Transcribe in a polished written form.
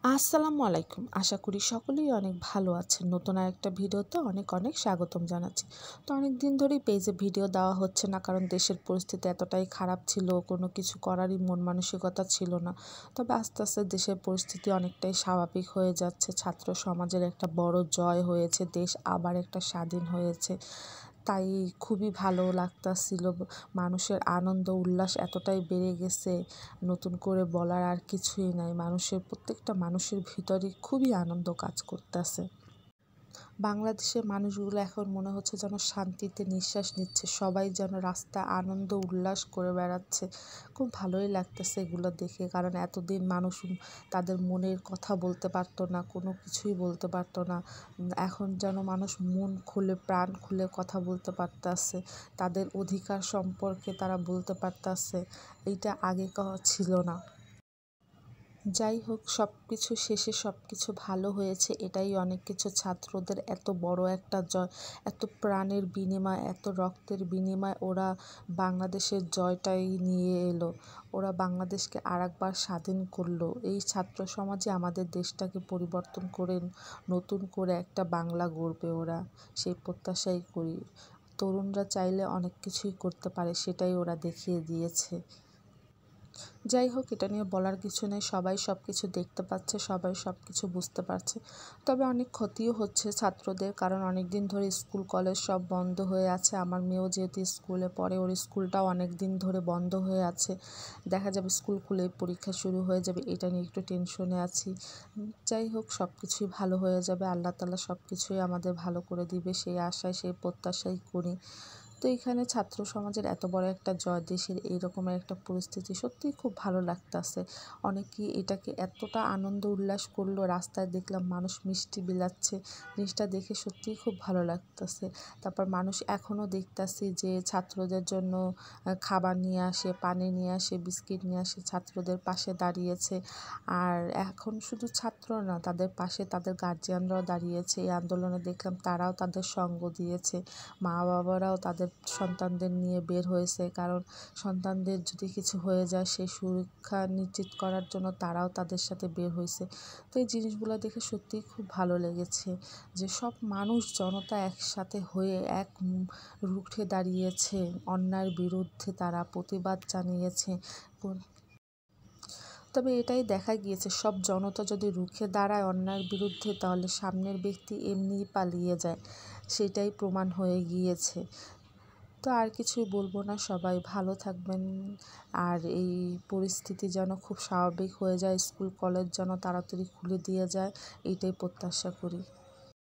আসসালামু আলাইকুম। আশা করি সকলেই অনেক ভালো আছেন। নতুন আরেকটা ভিডিওতে অনেক অনেক স্বাগতম জানাচ্ছি। তো অনেক দিন ধরেই পেজে ভিডিও দেওয়া হচ্ছে না, কারণ দেশের পরিস্থিতি এতটাই খারাপ ছিল, কোনো কিছু করারই মন মানসিকতা ছিল না। তবে আস্তে আস্তে দেশের পরিস্থিতি অনেকটাই স্বাভাবিক হয়ে যাচ্ছে। ছাত্র সমাজের একটা বড় জয় হয়েছে, দেশ আবার একটা স্বাধীন হয়েছে। তাই খুবই ভালো লাগতাছিল। মানুষের আনন্দ উল্লাস এতটাই বেড়ে গেছে, নতুন করে বলার আর কিছুই নাই। প্রত্যেকটা মানুষের ভিতরে খুবই আনন্দ কাজ করতেছে। বাংলাদেশের মানুষগুলো এখন মনে হচ্ছে যেন শান্তিতে নিঃশ্বাস নিচ্ছে, সবাই যেন রাস্তায় আনন্দ উল্লাস করে বেড়াচ্ছে। খুব ভালোই লাগতেছে এগুলো দেখে, কারণ এতদিন মানুষ তাদের মনের কথা বলতে পারতো না, কোনো কিছুই বলতে পারতো না। এখন যেন মানুষ মন খুলে প্রাণ খুলে কথা বলতে পারতাছে, তাদের অধিকার সম্পর্কে তারা বলতে পারতাছে। এইটা আগে ছিল না। যাই হোক, সব কিছু শেষে সব কিছু ভালো হয়েছে, এটাই অনেক কিছু। ছাত্রদের এত বড় একটা জয়, এত প্রাণের বিনিময়, এত রক্তের বিনিময় ওরা বাংলাদেশের জয়টাই নিয়ে এলো। ওরা বাংলাদেশকে আরেকবার স্বাধীন করলো। এই ছাত্র সমাজে আমাদের দেশটাকে পরিবর্তন করে নতুন করে একটা বাংলা গড়বে ওরা, সেই প্রত্যাশাই করি। তরুণরা চাইলে অনেক কিছুই করতে পারে, সেটাই ওরা দেখিয়ে দিয়েছে। যাই হোক, এটা নিয়ে বলার কিছু নেই, সবাই সব কিছু দেখতে পাচ্ছে, সবাই সব কিছু বুঝতে পারছে। তবে অনেক ক্ষতিও হচ্ছে ছাত্রদের, কারণ অনেক দিন ধরে স্কুল কলেজ সব বন্ধ হয়ে আছে। আমার মেয়েও যেহেতু স্কুলে পড়ে, ওর স্কুলটাও অনেক দিন ধরে বন্ধ হয়ে আছে। দেখা যাবে স্কুল খুলে পরীক্ষা শুরু হয়ে যাবে, এটা নিয়ে একটু টেনশনে আছি। যাই হোক, সব কিছুই ভালো হয়ে যাবে। আল্লাহ তাআলা সব কিছুই আমাদের ভালো করে দিবে, সেই আশায় সেই প্রত্যাশাই করি। তো এখানে ছাত্র সমাজের এত বড় একটা জয়, দেশের এইরকমের একটা পরিস্থিতি, সত্যিই খুব ভালো লাগতাছে। অনেকেই এটাকে এতটা আনন্দ উল্লাস করলো, রাস্তায় দেখলাম মানুষ মিষ্টি বিলাচ্ছে, জিনিসটা দেখে সত্যিই খুব ভালো লাগতাছে। তারপর মানুষ এখনও দেখতাছি যে ছাত্রদের জন্য খাবার নিয়ে আসে, পানি নিয়ে আসে, বিস্কিট নিয়ে আসে, ছাত্রদের পাশে দাঁড়িয়েছে। আর এখন শুধু ছাত্র না, তাদের পাশে তাদের গার্জিয়ানরাও দাঁড়িয়েছে। এই আন্দোলনে দেখলাম তারাও তাদের সঙ্গ দিয়েছে, মা বাবারাও তাদের সন্তানদের নিয়ে বের হয়েছে, কারণ সন্তানদের যদি কিছু হয়ে যায় সেই সুরক্ষা নিশ্চিত করার জন্য তারাও তাদের সাথে বের হয়েছে। তো এই জিনিসগুলো দেখে সত্যিই খুব ভালো লেগেছে যে সব মানুষ জনতা একসাথে হয়ে রুখে দাঁড়িয়েছে, অন্যায়ের বিরুদ্ধে তারা প্রতিবাদ জানিয়েছে। তবে এটাই দেখা গিয়েছে, সব জনতা যদি রুখে দাঁড়ায় অন্যায়ের বিরুদ্ধে, তাহলে সামনের ব্যক্তি এমনিই পালিয়ে যায়, সেটাই প্রমাণ হয়ে গিয়েছে। তো আর কিছুই বলবো না, সবাই ভালো থাকবেন। আর এই পরিস্থিতি যেন খুব স্বাভাবিক হয়ে যায়, স্কুল কলেজ যেন তাড়াতাড়ি খুলে দিয়ে যায়, এইটাই প্রত্যাশা করি।